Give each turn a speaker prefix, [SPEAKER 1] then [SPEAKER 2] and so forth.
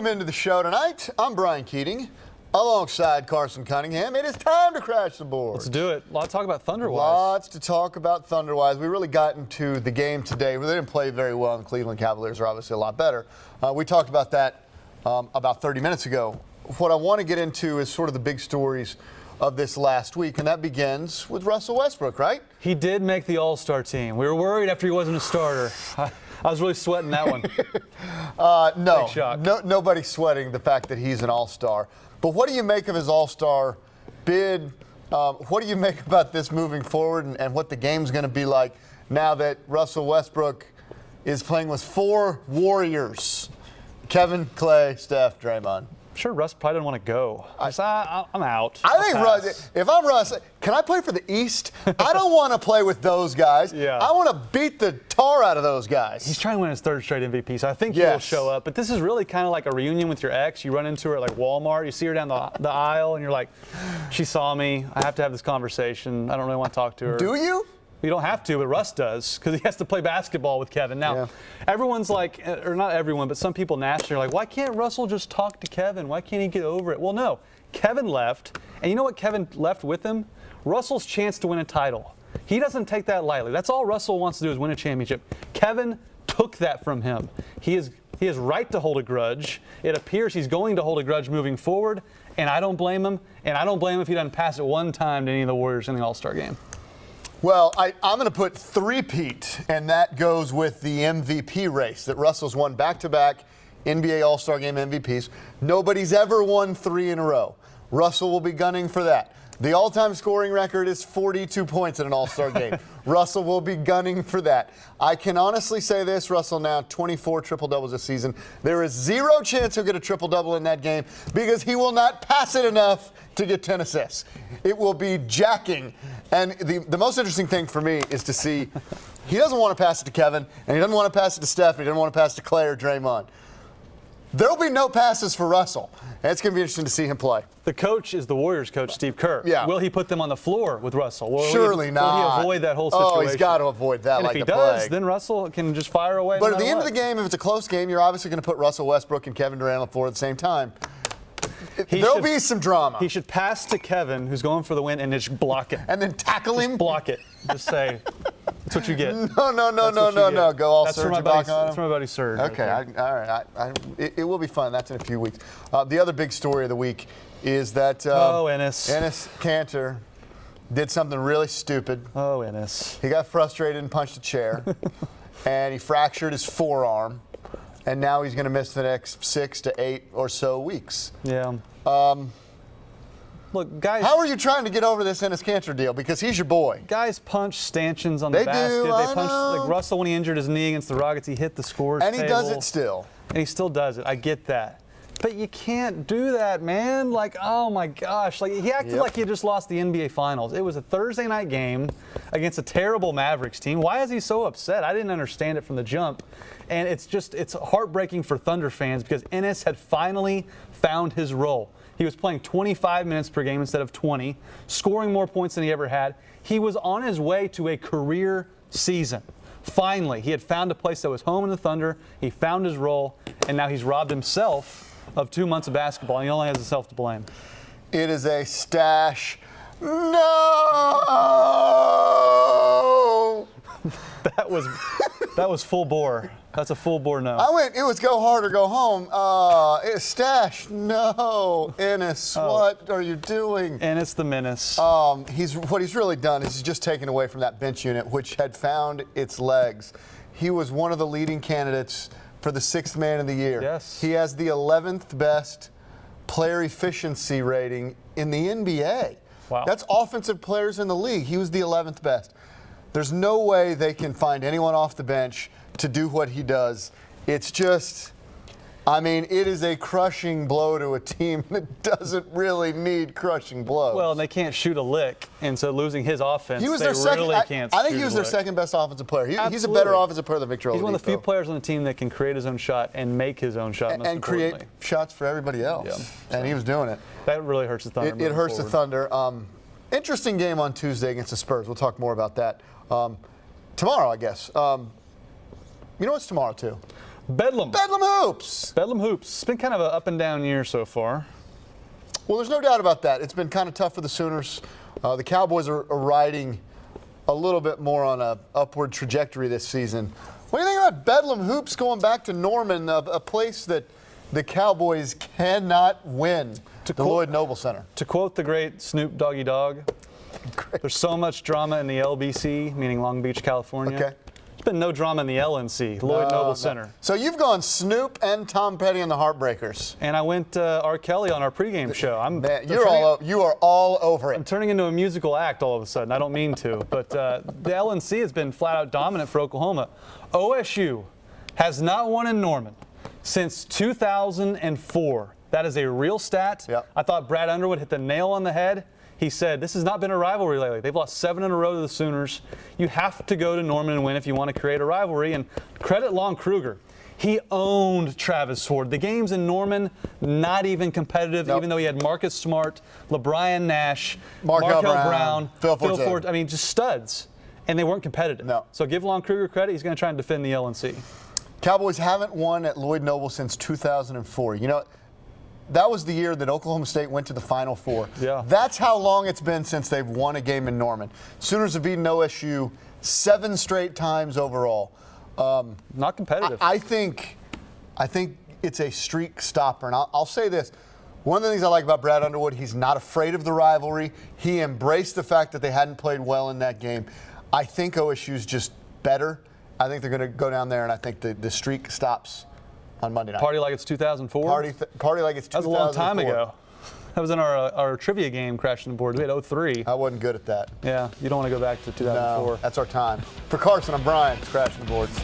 [SPEAKER 1] Welcome into the show tonight. I'm Brian Keating, alongside Carson Cunningham. It is time to crash the board.
[SPEAKER 2] Let's do it. A lot to talk about Thunder-wise.
[SPEAKER 1] Lots to talk about Thunder-wise. We really got into the game today. They didn't play very well, and the Cleveland Cavaliers are obviously a lot better. We talked about that about 30 minutes ago. What I want to get into is sort of the big stories of this last week, and that begins with Russell Westbrook, right?
[SPEAKER 2] He did make the All-Star team. We were worried after he wasn't a starter. I was really sweating that one.
[SPEAKER 1] No, nobody's sweating the fact that he's an All-Star. But what do you make of his All-Star bid? What do you make about this moving forward and what the game's going to be like now that Russell Westbrook is playing with four Warriors? Kevin, Clay, Steph, Draymond.
[SPEAKER 2] I'm sure Russ probably didn't want to go. I'm out.
[SPEAKER 1] I think Russ, if I'm Russ, can I play for the East? I don't want to play with those guys.
[SPEAKER 2] Yeah.
[SPEAKER 1] I want to beat the tar out of those guys.
[SPEAKER 2] He's trying to win his third straight MVP, so I think he'll show up. But this is really kind of like a reunion with your ex. You run into her at like Walmart. You see her down the aisle, and you're like, she saw me. I have to have this conversation. I don't really want to talk to her.
[SPEAKER 1] Do you?
[SPEAKER 2] You don't have to, but Russ does, because he has to play basketball with Kevin. Now, everyone's like, or not everyone, but some people nationally are like, why can't Russell just talk to Kevin? Why can't he get over it? Well, no. Kevin left, and you know what Kevin left with him? Russell's chance to win a title. He doesn't take that lightly. That's all Russell wants to do is win a championship. Kevin took that from him. He is right to hold a grudge. It appears he's going to hold a grudge moving forward, and I don't blame him. And I don't blame him if he doesn't pass it one time to any of the Warriors in the All-Star game.
[SPEAKER 1] Well, I'm going to put three-peat, and that goes with the MVP race that Russell's won back-to-back NBA All-Star Game MVPs. Nobody's ever won three in a row. Russell will be gunning for that. The all-time scoring record is 42 points in an All-Star game. Russell will be gunning for that. I can honestly say this, Russell now 24 triple-doubles this season. There is zero chance he'll get a triple-double in that game because he will not pass it enough to get 10 assists. It will be jacking. And the most interesting thing for me is to see he doesn't want to pass it to Kevin, and he doesn't want to pass it to Steph, and he doesn't want to pass it to Clay or Draymond. There will be no passes for Russell, and it's going to be interesting to see him play.
[SPEAKER 2] The coach is the Warriors coach, Steve Kerr.
[SPEAKER 1] Yeah.
[SPEAKER 2] Will he put them on the floor with Russell?
[SPEAKER 1] Surely not.
[SPEAKER 2] Will he avoid that whole situation?
[SPEAKER 1] Oh, he's got to avoid that
[SPEAKER 2] and
[SPEAKER 1] like
[SPEAKER 2] if he
[SPEAKER 1] the
[SPEAKER 2] does,
[SPEAKER 1] plague.
[SPEAKER 2] then Russell can just fire away.
[SPEAKER 1] But at the end of the game, if it's a close game, you're obviously going to put Russell Westbrook and Kevin Durant on the floor at the same time. There'll be some drama.
[SPEAKER 2] He should pass to Kevin, who's going for the win, and just block it.
[SPEAKER 1] And then tackle him?
[SPEAKER 2] Block it. Just say, that's what you get.
[SPEAKER 1] No. Go all Serge Ibaka on him.
[SPEAKER 2] That's from my buddy Serge.
[SPEAKER 1] Okay, all right. It will be fun. That's in a few weeks. The other big story of the week is that
[SPEAKER 2] Enes
[SPEAKER 1] Kanter did something really stupid.
[SPEAKER 2] Oh, Enes.
[SPEAKER 1] He got frustrated and punched a chair, and he fractured his forearm. And now he's going to miss the next 6 to 8 or so weeks.
[SPEAKER 2] Yeah. Look, guys.
[SPEAKER 1] How are you trying to get over this Enes Kanter deal? Because he's your boy.
[SPEAKER 2] Guys punch stanchions on the basket.
[SPEAKER 1] They
[SPEAKER 2] punch like Russell when he injured his knee against the Rockets. He hit the scores
[SPEAKER 1] and he
[SPEAKER 2] table.
[SPEAKER 1] does it still.
[SPEAKER 2] And he still does it. I get that. But you can't do that, man. Like, oh my gosh. Like, he acted like he had just lost the NBA Finals. It was a Thursday night game against a terrible Mavericks team. Why is he so upset? I didn't understand it from the jump. And it's heartbreaking for Thunder fans because Enes had finally found his role. He was playing 25 minutes per game instead of 20, scoring more points than he ever had. He was on his way to a career season. Finally, he had found a place that was home in the Thunder. He found his role, and now he's robbed himself of 2 months of basketball, and he only has himself to blame.
[SPEAKER 1] It is a stash. No!
[SPEAKER 2] That was full bore. That's a full bore no.
[SPEAKER 1] It was go hard or go home. It's stash. No. Enes, what are you doing?
[SPEAKER 2] Enes the menace.
[SPEAKER 1] What he's really done is he's just taken away from that bench unit, which had found its legs. He was one of the leading candidates for the 6th man of the year.
[SPEAKER 2] Yes.
[SPEAKER 1] He has the 11th best player efficiency rating in the NBA.
[SPEAKER 2] Wow.
[SPEAKER 1] That's offensive players in the league. He was the 11th best. There's no way they can find anyone off the bench to do what he does. It's just, it is a crushing blow to a team that doesn't really need crushing blows.
[SPEAKER 2] Well, and they can't shoot a lick, and so losing his offense,
[SPEAKER 1] he was
[SPEAKER 2] they
[SPEAKER 1] their second,
[SPEAKER 2] really can't
[SPEAKER 1] I think
[SPEAKER 2] shoot
[SPEAKER 1] he was
[SPEAKER 2] a
[SPEAKER 1] their
[SPEAKER 2] lick.
[SPEAKER 1] second best offensive player. He's a
[SPEAKER 2] Absolutely.
[SPEAKER 1] better offensive player than Victor Oladipo.
[SPEAKER 2] He's one of the few players on the team that can create his own shot and make his own shot,
[SPEAKER 1] and create shots for everybody else.
[SPEAKER 2] Yeah.
[SPEAKER 1] And he was doing it.
[SPEAKER 2] That really hurts the Thunder.
[SPEAKER 1] It hurts
[SPEAKER 2] forward.
[SPEAKER 1] the Thunder. Interesting game on Tuesday against the Spurs. We'll talk more about that tomorrow, I guess. You know what's tomorrow, too?
[SPEAKER 2] Bedlam.
[SPEAKER 1] Bedlam Hoops.
[SPEAKER 2] Bedlam Hoops. It's been kind of an up and down year so far.
[SPEAKER 1] Well, there's no doubt about that. It's been kind of tough for the Sooners. The Cowboys are riding a little bit more on an upward trajectory this season. What do you think about Bedlam Hoops going back to Norman, a place that the Cowboys cannot win? The Lloyd Noble Center.
[SPEAKER 2] To quote the great Snoop Doggy Dogg, there's so much drama in the LBC, meaning Long Beach, California.
[SPEAKER 1] Okay.
[SPEAKER 2] There's been no drama in the LNC, Lloyd Noble Center.
[SPEAKER 1] So you've gone Snoop and Tom Petty and the Heartbreakers.
[SPEAKER 2] And I went R. Kelly on our pregame show.
[SPEAKER 1] Man, you are all over
[SPEAKER 2] I'm
[SPEAKER 1] it.
[SPEAKER 2] turning into a musical act all of a sudden. I don't mean to, but the LNC has been flat out dominant for Oklahoma. OSU has not won in Norman since 2004. That is a real stat.
[SPEAKER 1] Yep.
[SPEAKER 2] I thought Brad Underwood hit the nail on the head. He said, this has not been a rivalry lately. They've lost 7 in a row to the Sooners. You have to go to Norman and win if you want to create a rivalry. And credit Lon Kruger. He owned Travis Ford. The games in Norman, not even competitive,
[SPEAKER 1] Nope.
[SPEAKER 2] even though he had Marcus Smart, LeBrian Nash,
[SPEAKER 1] Markel
[SPEAKER 2] Markel
[SPEAKER 1] Brown,
[SPEAKER 2] Brown,
[SPEAKER 1] Phil
[SPEAKER 2] Ford. I mean, just studs. And they weren't competitive.
[SPEAKER 1] No.
[SPEAKER 2] So give Lon Kruger credit. He's going to try and defend the LNC.
[SPEAKER 1] Cowboys haven't won at Lloyd Noble since 2004. You know, that was the year that Oklahoma State went to the Final Four.
[SPEAKER 2] Yeah.
[SPEAKER 1] That's how long it's been since they've won a game in Norman. Sooners have beaten OSU 7 straight times overall.
[SPEAKER 2] Not competitive.
[SPEAKER 1] I think it's a streak stopper. And I'll say this. One of the things I like about Brad Underwood, he's not afraid of the rivalry. He embraced the fact that they hadn't played well in that game. I think OSU's just better. I think they're going to go down there, and I think the streak stops on Monday night.
[SPEAKER 2] Party like it's 2004?
[SPEAKER 1] Party like it's 2004.
[SPEAKER 2] That was a long time ago. That was in our trivia game, Crashing the Boards. We had 03.
[SPEAKER 1] I wasn't good at that.
[SPEAKER 2] Yeah, you don't want to go back to 2004.
[SPEAKER 1] No, that's our time. For Carson, I'm Brian. It's Crashing the Boards.